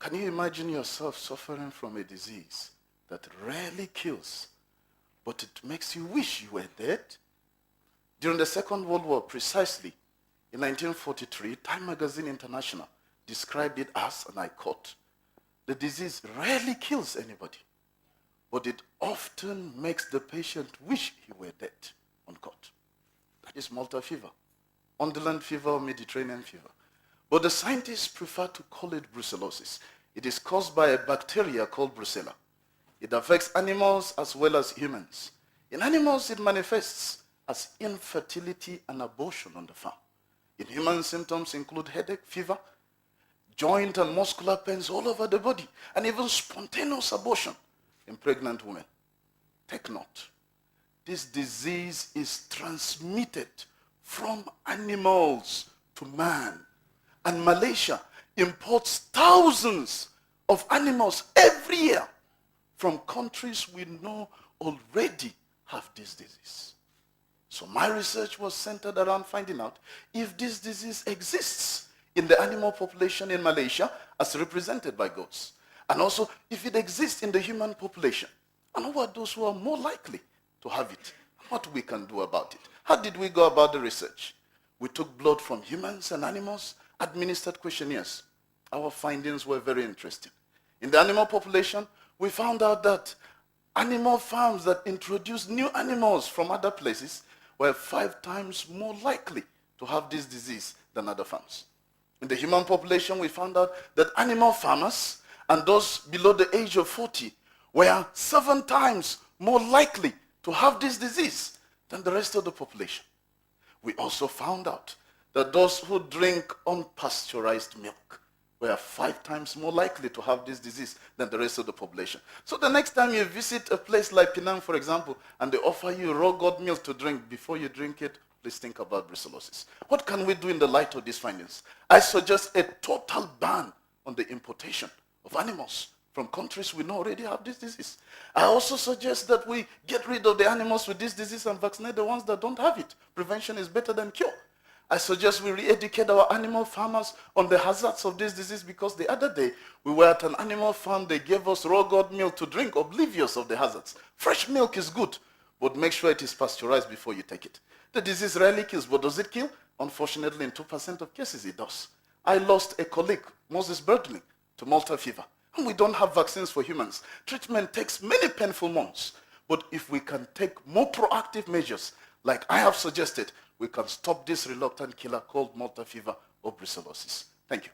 Can you imagine yourself suffering from a disease that rarely kills, but it makes you wish you were dead? During the Second World War, precisely in 1943, Time Magazine International described it as, and I quote, "The disease rarely kills anybody, but it often makes the patient wish he were dead," unquote. That is Malta fever, Underland fever, or Mediterranean fever. But the scientists prefer to call it brucellosis. It is caused by a bacteria called Brucella. It affects animals as well as humans. In animals, it manifests as infertility and abortion on the farm. In humans, symptoms include headache, fever, joint and muscular pains all over the body, and even spontaneous abortion in pregnant women. Take note, this disease is transmitted from animals to man. And Malaysia imports thousands of animals every year from countries we know already have this disease. So my research was centered around finding out if this disease exists in the animal population in Malaysia as represented by goats, and also if it exists in the human population, and who are those who are more likely to have it, and what we can do about it. How did we go about the research? We took blood from humans and animals, administered questionnaires. Our findings were very interesting. In the animal population, we found out that animal farms that introduced new animals from other places were 5 times more likely to have this disease than other farms. In the human population, we found out that animal farmers and those below the age of 40 were 7 times more likely to have this disease than the rest of the population. We also found out that those who drink unpasteurized milk were 5 times more likely to have this disease than the rest of the population. So the next time you visit a place like Penang, for example, and they offer you raw goat milk to drink, before you drink it, please think about brucellosis. What can we do in the light of these findings? I suggest a total ban on the importation of animals from countries we know already have this disease. I also suggest that we get rid of the animals with this disease and vaccinate the ones that don't have it. Prevention is better than cure. I suggest we re-educate our animal farmers on the hazards of this disease, because the other day we were at an animal farm, they gave us raw goat milk to drink, oblivious of the hazards. Fresh milk is good, but make sure it is pasteurized before you take it. The disease rarely kills, but does it kill? Unfortunately, in 2% of cases it does. I lost a colleague, Moses Birdling, to Malta fever. And we don't have vaccines for humans. Treatment takes many painful months. But if we can take more proactive measures, like I have suggested, we can stop this reluctant killer called Malta fever or brucellosis. Thank you.